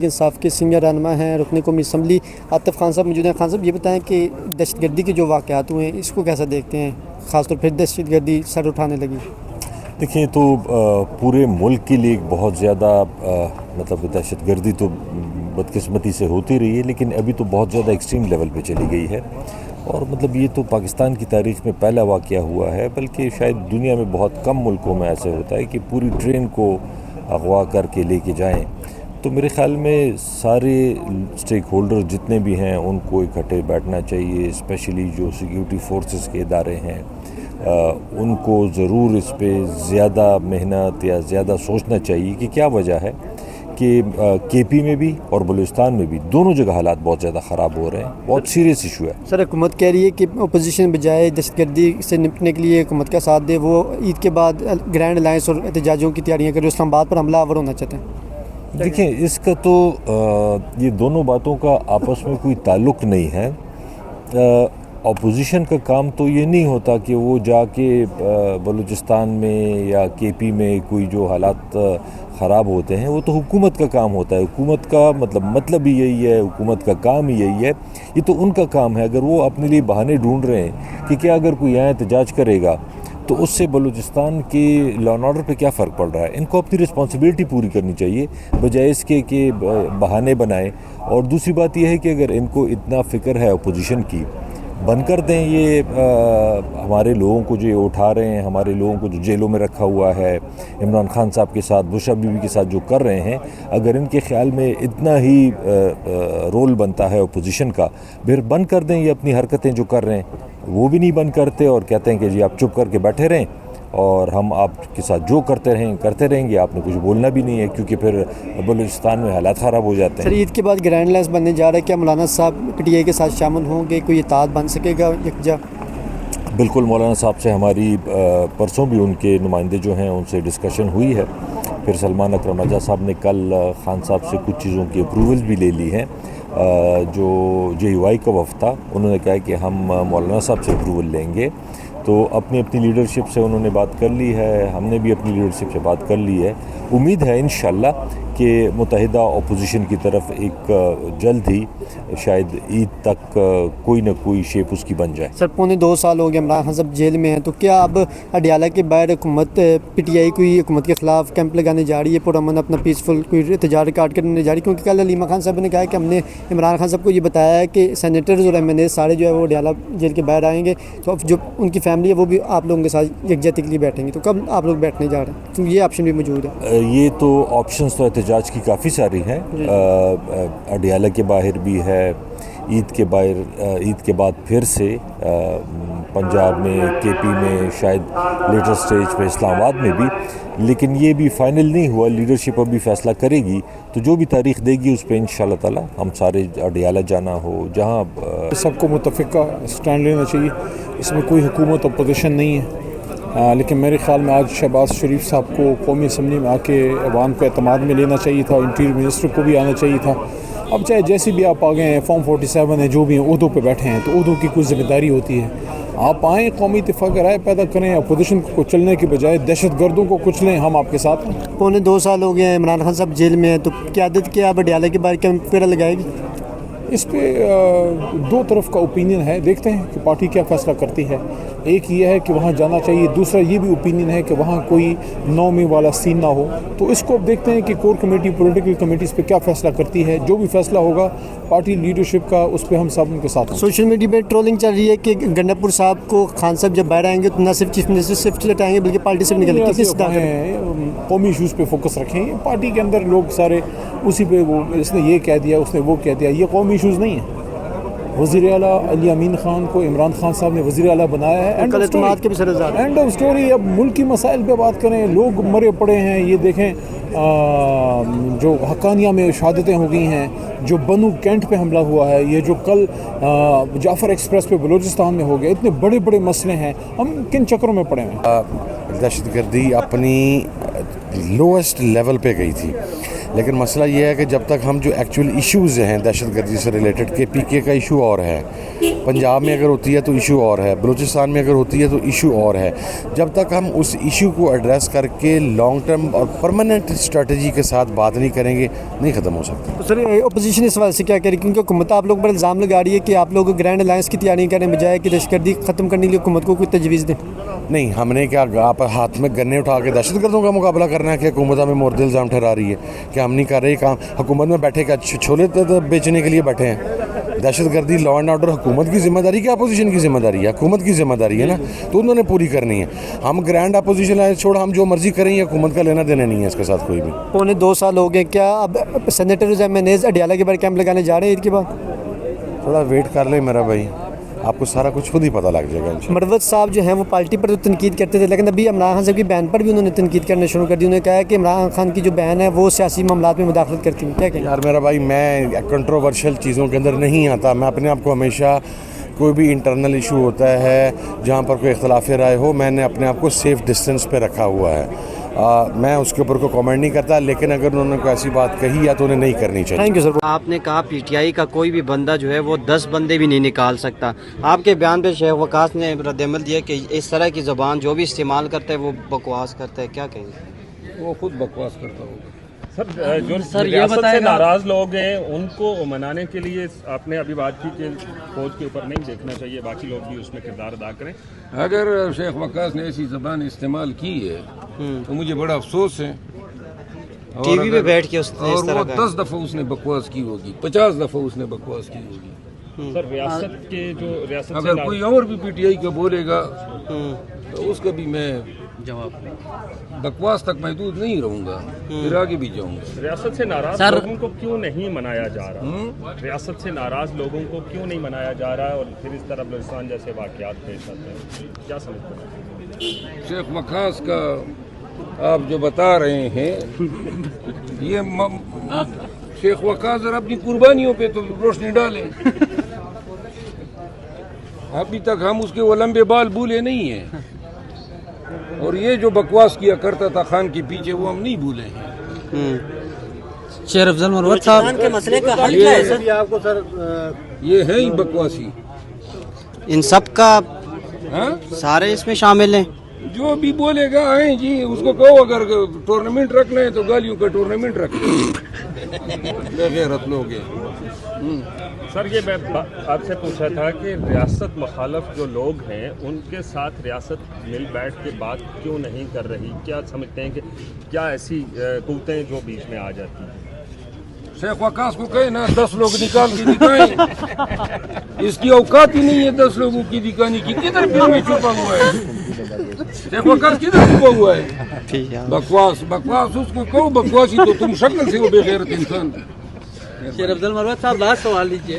انصاف کے سینئر رہنما ہیں رکن قومی اسمبلی عاطف خان صاحب موجود ہیں. خان صاحب یہ بتائیں کہ دہشت گردی کے جو واقعات ہوئے ہیں اس کو کیسا دیکھتے ہیں, خاص طور پہ دہشت گردی سر اٹھانے لگی؟ دیکھیں تو پورے ملک کے لیے بہت زیادہ مطلب دہشت گردی تو بدقسمتی سے ہوتی رہی ہے, لیکن ابھی تو بہت زیادہ ایکسٹریم لیول پہ چلی گئی ہے. اور مطلب یہ تو پاکستان کی تاریخ میں پہلا واقعہ ہوا ہے, بلکہ شاید دنیا میں بہت کم ملکوں میں ایسے ہوتا ہے کہ پوری ٹرین کو اغوا کر کے لے کے جائیں. تو میرے خیال میں سارے اسٹیک ہولڈر جتنے بھی ہیں ان کو اکٹھے بیٹھنا چاہیے, اسپیشلی جو سیکیورٹی فورسز کے ادارے ہیں ان کو ضرور اس پہ زیادہ محنت یا زیادہ سوچنا چاہیے کہ کیا وجہ ہے کہ کے پی میں بھی اور بلوچستان میں بھی دونوں جگہ حالات بہت زیادہ خراب ہو رہے ہیں. بہت سیریس ایشو ہے. سر حکومت کہہ رہی ہے کہ اپوزیشن بجائے دہشت گردی سے نپٹنے کے لیے حکومت کا ساتھ دے, وہ عید کے بعد گرینڈ الائنس اور احتجاجوں کی تیاریاں کرے, اسلام آباد پر حملہ آور ہونا چاہتے ہیں. دیکھیں اس کا تو یہ دونوں باتوں کا آپس میں کوئی تعلق نہیں ہے. اپوزیشن کا کام تو یہ نہیں ہوتا کہ وہ جا کے بلوچستان میں یا کے پی میں کوئی جو حالات خراب ہوتے ہیں وہ تو حکومت کا کام ہوتا ہے. حکومت کا مطلب ہی یہی ہے, حکومت کا کام ہی یہی ہے. یہ تو ان کا کام ہے. اگر وہ اپنے لیے بہانے ڈھونڈ رہے ہیں کہ کیا اگر کوئی یہاں احتجاج کرے گا تو اس سے بلوچستان کے لا اینڈ آرڈر پہ کیا فرق پڑ رہا ہے. ان کو اپنی رسپانسبلٹی پوری کرنی چاہیے بجائے اس کے کہ بہانے بنائیں. اور دوسری بات یہ ہے کہ اگر ان کو اتنا فکر ہے اپوزیشن کی, بند کر دیں یہ ہمارے لوگوں کو جو یہ اٹھا رہے ہیں, ہمارے لوگوں کو جو جیلوں میں رکھا ہوا ہے عمران خان صاحب کے ساتھ, بشرا بیوی کے ساتھ جو کر رہے ہیں, اگر ان کے خیال میں اتنا ہی رول بنتا ہے اپوزیشن کا, پھر بند کر دیں یہ اپنی حرکتیں جو کر رہے ہیں. وہ بھی نہیں بند کرتے اور کہتے ہیں کہ جی آپ چپ کر کے بیٹھے رہیں اور ہم آپ کے ساتھ جو کرتے رہیں گے, آپ نے کچھ بولنا بھی نہیں ہے, کیونکہ پھر بلوچستان میں حالات خراب ہو جاتے ہیں. سر عید کے بعد گرینڈ الائنس بننے جا رہا ہے, کیا مولانا صاحب پی ٹی آئی کے ساتھ شامل ہوں گے, کوئی اتحاد بن سکے گا یکجا؟ بالکل, مولانا صاحب سے ہماری پرسوں بھی ان کے نمائندے جو ہیں ان سے ڈسکشن ہوئی ہے. پھر سلمان اکرم رضا صاحب نے کل خان صاحب سے کچھ چیزوں کی اپروول بھی لے لی ہیں. جو جے یو آئی کا وفد تھا انہوں نے کہا کہ ہم مولانا صاحب سے اپروول لیں گے. تو اپنی لیڈرشپ سے انہوں نے بات کر لی ہے, ہم نے بھی اپنی لیڈرشپ سے بات کر لی ہے. امید ہے انشاءاللہ کہ متحدہ اپوزیشن کی طرف ایک جلد ہی شاید عید تک کوئی نہ کوئی شیپ اس کی بن جائے. سر 2.25 سال ہو گئے عمران خان صاحب جیل میں ہیں, تو کیا اب اڈیالہ کے باہر حکومت پی ٹی آئی کوئی حکومت کے خلاف کیمپ لگانے جا رہی ہے, پرامن اپنا پیسفل کوئی احتجاج ریکارڈ کرنے جا رہی ہے؟ کیونکہ کل علیمہ خان صاحب نے کہا کہ ہم نے عمران خان صاحب کو یہ بتایا ہے کہ سینیٹرز اور ایم این اے سارے جو ہے وہ اڈیالہ جیل کے باہر آئیں گے, تو اب جو ان کی فیملی ہے وہ بھی آپ لوگوں کے ساتھ یکجہتی کے لیے بیٹھیں گے. تو کب آپ لوگ بیٹھنے جا رہے ہیں, کیونکہ یہ آپشن بھی موجود ہے؟ یہ تو آپشنز تو احتجاج کی کافی ساری ہیں. اڈیالہ کے باہر بھی ہے, عید کے بعد پھر سے پنجاب میں, کے پی میں, شاید لیٹر سٹیج پہ اسلام آباد میں بھی. لیکن یہ بھی فائنل نہیں ہوا, لیڈرشپ ابھی فیصلہ کرے گی, تو جو بھی تاریخ دے گی اس پہ انشاءاللہ تعالی ہم سارے اڈیالہ جانا ہو جہاں. سب کو متفقہ سٹینڈ لینا چاہیے, اس میں کوئی حکومت اپوزیشن نہیں ہے. لیکن میرے خیال میں آج شہباز شریف صاحب کو قومی اسمبلی میں آ کے عوام کو اعتماد میں لینا چاہیے تھا, انٹیریئر منسٹر کو بھی آنا چاہیے تھا. اب چاہے جیسے بھی آپ آ گئے ہیں, فارم 47 ہیں, جو بھی ہیں عہدوں پہ بیٹھے ہیں, تو عہدوں کی کوئی ذمہ داری ہوتی ہے. آپ آئیں, قومی اتفاق رائے پیدا کریں, اپوزیشن کو کچلنے کے بجائے دہشت گردوں کو کچلیں, ہم آپ کے ساتھ ہیں. 2.25 سال ہو گئے ہیں عمران خان صاحب جیل میں ہیں, تو قیادت کیا اب اڈیالہ کے باہر کیمپ وغیرہ لگائے گی؟ اس پہ دو طرف کا اوپینین ہے, دیکھتے ہیں کہ پارٹی کیا فیصلہ کرتی ہے. ایک یہ ہے کہ وہاں جانا چاہیے, دوسرا یہ بھی اوپینین ہے کہ وہاں کوئی نومی والا سین نہ ہو. تو اس کو اب دیکھتے ہیں کہ کور کمیٹی, پولیٹیکل کمیٹیز پہ کیا فیصلہ کرتی ہے. جو بھی فیصلہ ہوگا پارٹی لیڈرشپ کا, اس پہ ہم سب ان کے ساتھ ہیں. سوشل میڈیا پہ ٹرولنگ چل رہی ہے کہ گنڈاپور صاحب کو خان صاحب جب باہر آئیں گے تو نہ صرف چیف منسٹر صرف لٹائیں گے بلکہ پارٹی سے بھی نکلیں گے. قومی ایشوز پہ فوکس رکھیں. پارٹی کے اندر لوگ سارے اسی پہ, وہ اس نے یہ کہہ دیا, اس نے وہ کہہ دیا, یہ قومی ایشوز نہیں ہیں. وزیر اعلیٰ علی امین خان کو عمران خان صاحب نے وزیر اعلیٰ بنایا ہے. And of story. اب ملکی مسائل پہ بات کریں, لوگ مرے پڑے ہیں. یہ دیکھیں جو حقانیہ میں شہادتیں ہو گئی ہیں, جو بنو کینٹ پہ حملہ ہوا ہے, یہ جو کل جعفر ایکسپریس پہ بلوچستان میں ہو گیا, اتنے بڑے مسئلے ہیں. ہم کن چکروں میں پڑے ہیں؟ دہشت گردی اپنی لوئسٹ لیول پہ گئی تھی. لیکن مسئلہ یہ ہے کہ جب تک ہم جو ایکچوئل ایشوز ہیں دہشت گردی سے ریلیٹڈ کے پی کے کا ایشو اور ہے, پنجاب میں اگر ہوتی ہے تو ایشو اور ہے, بلوچستان میں اگر ہوتی ہے تو ایشو اور ہے, جب تک ہم اس ایشو کو ایڈریس کر کے لانگ ٹرم اور پرماننٹ اسٹریٹجی کے ساتھ بات نہیں کریں گے نہیں ختم ہو سکتا. سر اپوزیشن اس حوالے سے کیا کہہ رہی ہے, کیونکہ حکومت آپ لوگ پر الزام لگا رہی ہے کہ آپ لوگ گرینڈ الائنس کی تیاری کرنے بجائے کہ دہشت گردی ختم کرنے کے لیے حکومت کو کوئی تجویز دیں. نہیں, ہم نے کیا آپ ہاتھ میں گنے اٹھا کے دہشت گردوں کا مقابلہ کرنا ہے کہ حکومت ہمیں مورد الزام ٹھہرا رہی ہے کہ ہم نہیں کر رہے کام. حکومت میں بیٹھے کا چھولے بیچنے کے لیے بیٹھے ہیں. دہشت گردی لا اینڈ آرڈر حکومت کی ذمہ داری کہ اپوزیشن کی ذمہ داری ہے؟ حکومت کی ذمہ داری ہے نا, تو انہوں نے پوری کرنی ہے. ہم گرینڈ اپوزیشن چھوڑ ہم جو مرضی کریں یہ حکومت کا لینا دینا نہیں ہے اس کے ساتھ کوئی بھی. 2.25 سال ہو گئے, کیا اب senators M N As Adiala کے بعد کیمپ لگانے جا رہے ہیں عید کے بعد؟ تھوڑا ویٹ کر لیں میرا بھائی, آپ کو سارا کچھ خود ہی پتہ لگ جائے گا. مروت صاحب جو ہیں وہ پارٹی پر تو تنقید کرتے تھے, لیکن ابھی عمران خان صاحب کی بہن پر بھی انہوں نے تنقید کرنا شروع کر دی. انہوں نے کہا ہے کہ عمران خان کی جو بہن ہے وہ سیاسی معاملات میں مداخلت کرتی ہیں. کیا کہیں یار میرا بھائی, میں کنٹروورشل چیزوں کے اندر نہیں آتا. میں اپنے آپ کو ہمیشہ کوئی بھی انٹرنل ایشو ہوتا ہے جہاں پر کوئی اختلاف رائے ہو, میں نے اپنے آپ کو سیف ڈسٹینس پہ رکھا ہوا ہے. میں اس کے اوپر کوئی کامنٹ نہیں کرتا, لیکن اگر انہوں نے کوئی ایسی بات کہی یا تو انہیں نہیں کرنی چاہیے. Thank you sir. آپ نے کہا پی ٹی آئی کا کوئی بھی بندہ جو ہے وہ 10 بندے بھی نہیں نکال سکتا. آپ کے بیان پہ شیخ وقاص نے رد عمل دیا کہ اس طرح کی زبان جو بھی استعمال کرتا ہے وہ بکواس کرتا ہے. کیا کہیں گے؟ وہ خود بکواس کرتا ہوگا. جو ریاست سے ناراض لوگ ہیں ان کو منانے کے لیے آپ نے ابھی بات کی کہ فوج کے اوپر نہیں دیکھنا چاہیے, باقی لوگ بھی اس میں کردار ادا کریں. اگر شیخ وقاص نے ایسی زبان استعمال کی ہے تو مجھے بڑا افسوس ہے. ٹی وی پہ بیٹھ کے اس طرح 10 دفعہ اس نے بکواس کی ہوگی, 50 دفعہ اس نے بکواس کی ہوگی. سر ریاست کے جو ریاست اگر کوئی اور بھی پی ٹی آئی کا بولے گا تو اس کا بھی میں جواب بکواس تک محدود نہیں رہوں گا, پھر آگے بھی جاؤں گا. ریاست سے ناراض لوگوں کو کیوں نہیں منایا جا رہا؟ ریاست سے ناراض لوگوں کو کیوں نہیں منایا جا رہا ہے اور پھر اس طرح بلوچستان جیسے واقعات پیش آتے ہیں؟ کیا سمجھتے ہیں؟ شیخ وقاص کا آپ جو بتا رہے ہیں یہ شیخ وقاص ذرا اپنی قربانیوں پہ تو روشنی ڈالیں. ابھی تک ہم اس کے وہ لمبے بال بھولے نہیں ہیں, اور یہ جو بکواس کیا کرتا تھا خان کے پیچھے وہ ہم نہیں بھولے ہیں. شیر افضل مروت صاحب کے مسئلے کا حل کیا ہے سر؟ یہ ہے ہی بکواسی. ان سب کا سارے اس میں شامل ہیں. جو بھی بولے گا آئیں جی, اس کو کہو اگر ٹورنامنٹ رکھنا ہے تو گالیوں کا ٹورنامنٹ رکھنا بے غیرت لوگ ہیں. سر یہ میں آپ سے پوچھا تھا کہ ریاست مخالف جو لوگ ہیں ان کے ساتھ ریاست مل بیٹھ کے بات کیوں نہیں کر رہی؟ کیا سمجھتے ہیں کہ کیا ایسی قوتیں جو بیچ میں آ جاتی ہیں؟ شیخ وقاص کو کہے نا 10 لوگ نکال کے دکھائیں. اس کی اوقات ہی نہیں ہے 10 لوگوں کی دکھانے کی. کدھر پھر میں چھپا ہوا ہے شیخ وقاص, کدھر چھپا ہوا ہے؟ بکواس بکواس اس کو کہو بکواسی, تو تم شکل سے وہ بے غیرت انسان. شیر افضل مروت صاحب لاسٹ سوال لیجیے.